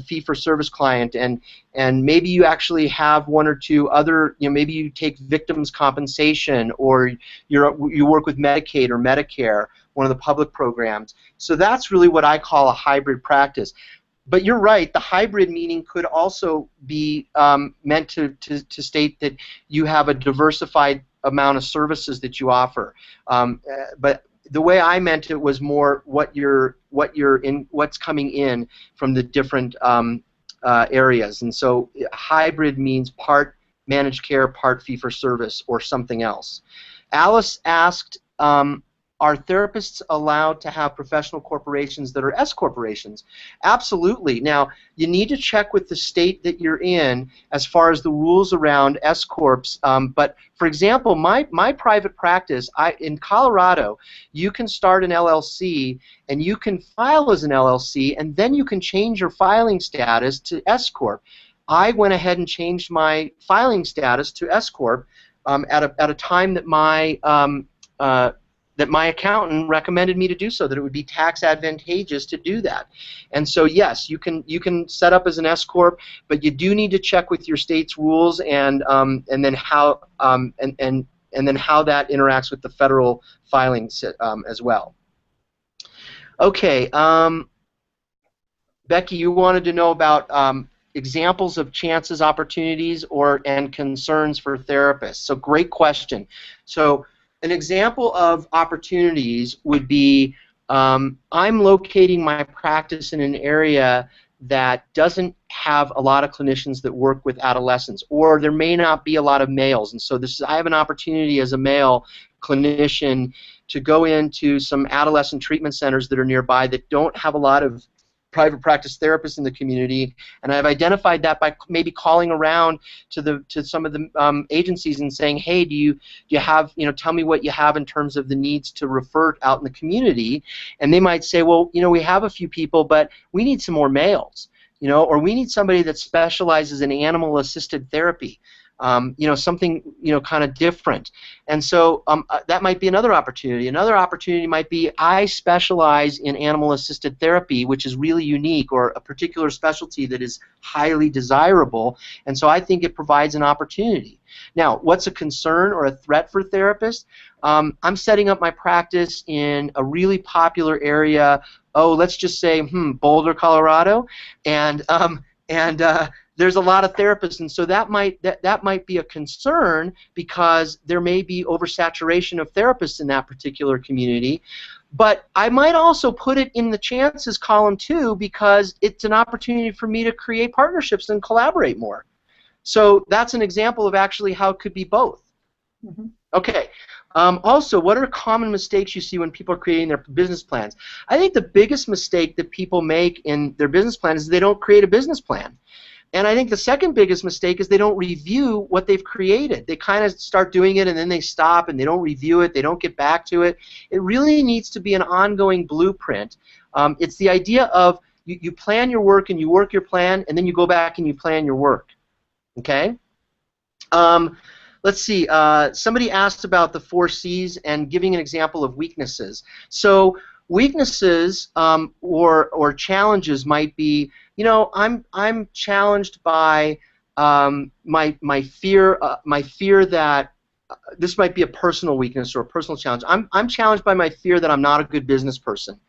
fee-for-service client, and maybe you actually have 1 or 2 other, maybe you take victims compensation, or you work with Medicaid or Medicare, one of the public programs. So that's really what I call a hybrid practice. But you're right, the hybrid meaning could also be meant to state that you have a diversified amount of services that you offer. But the way I meant it was more what's coming in from the different areas. And so hybrid means part managed care, part fee-for-service, or something else. Alice asked, are therapists allowed to have professional corporations that are S corporations? Absolutely. Now, you need to check with the state that you're in as far as the rules around S corps. But for example, my private practice, in Colorado, you can start an LLC and you can file as an LLC, and then you can change your filing status to S corp. I went ahead and changed my filing status to S corp at a time that my accountant recommended me to do so, that it would be tax advantageous to do that. And so yes, you can set up as an S corp, but you do need to check with your state's rules and then how and then how that interacts with the federal filing as well. Okay, Becky, you wanted to know about examples of chances, opportunities, and concerns for therapists. So great question. So an example of opportunities would be I'm locating my practice in an area that doesn't have a lot of clinicians that work with adolescents, or there may not be a lot of males, and so I have an opportunity as a male clinician to go into some adolescent treatment centers that are nearby that don't have a lot of private practice therapists in the community, and I've identified that by maybe calling around to some of the agencies and saying, hey, do you have, tell me what you have in terms of the needs to refer out in the community, and they might say, well, we have a few people, but we need some more males, or we need somebody that specializes in animal-assisted therapy. Something kind of different, and so that might be another opportunity. Another opportunity might be I specialize in animal-assisted therapy, which is really unique, or a particular specialty that is highly desirable, and so I think it provides an opportunity. Now, what's a concern or a threat for therapists? I'm setting up my practice in a really popular area. Oh, let's just say Boulder, Colorado, and there's a lot of therapists, and so that might be a concern because there may be oversaturation of therapists in that particular community. But I might also put it in the chances column too, because it's an opportunity for me to create partnerships and collaborate more. So that's an example of actually how it could be both. Mm-hmm. Okay. Also, what are common mistakes you see when people are creating their business plans? I think the biggest mistake that people make in their business plan is they don't create a business plan. And I think the second biggest mistake is they don't review what they've created. They kind of start doing it and then they stop and they don't review it, they don't get back to it. It really needs to be an ongoing blueprint. It's the idea of you plan your work and you work your plan, and then you go back and you plan your work. Okay? Let's see. Somebody asked about the 4 C's and giving an example of weaknesses. So weaknesses or challenges might be, I'm challenged by my fear that this might be a personal weakness or a personal challenge. I'm challenged by my fear that I'm not a good business person,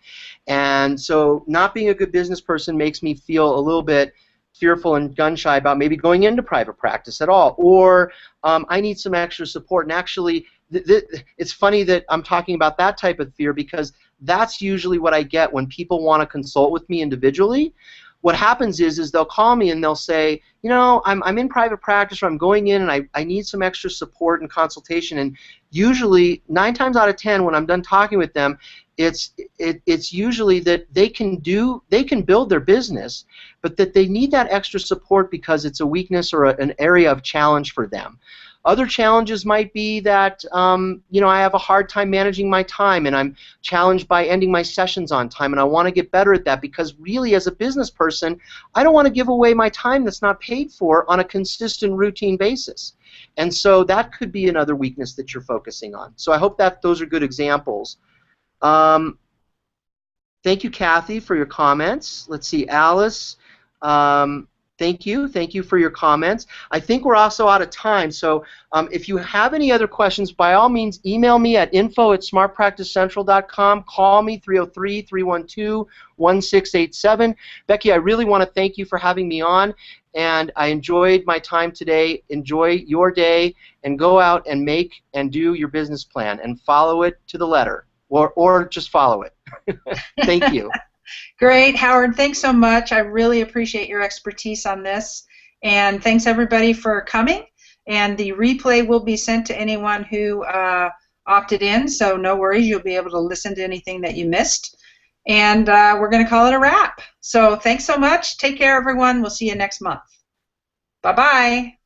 and so not being a good business person makes me feel a little bit fearful and gun-shy about maybe going into private practice at all, or I need some extra support. And actually, it's funny that I'm talking about that type of fear, because that's usually what I get when people want to consult with me individually. What happens is they'll call me and they'll say, you know, I'm in private practice, or I'm going in and I need some extra support and consultation. And usually 9 times out of 10 when I'm done talking with them, it's usually that they can build their business, but that they need that extra support because it's a weakness or an area of challenge for them. Other challenges might be that you know, I have a hard time managing my time, and I'm challenged by ending my sessions on time, and I want to get better at that, because really, as a business person, I don't want to give away my time that's not paid for on a consistent, routine basis. And so that could be another weakness that you're focusing on. So I hope that those are good examples. Thank you, Kathy, for your comments. Let's see, Alice. Thank you for your comments. I think we're also out of time, so if you have any other questions, by all means, email me at info@smartpracticecentral.com. Call me 303-312-1687. Becky, I really want to thank you for having me on, and I enjoyed my time today. Enjoy your day, and go out and make and do your business plan, and follow it to the letter, or just follow it. Thank you. Great, Howard. Thanks so much. I really appreciate your expertise on this. And thanks, everybody, for coming. And the replay will be sent to anyone who opted in, so no worries. You'll be able to listen to anything that you missed. And we're going to call it a wrap. So thanks so much. Take care, everyone. We'll see you next month. Bye-bye.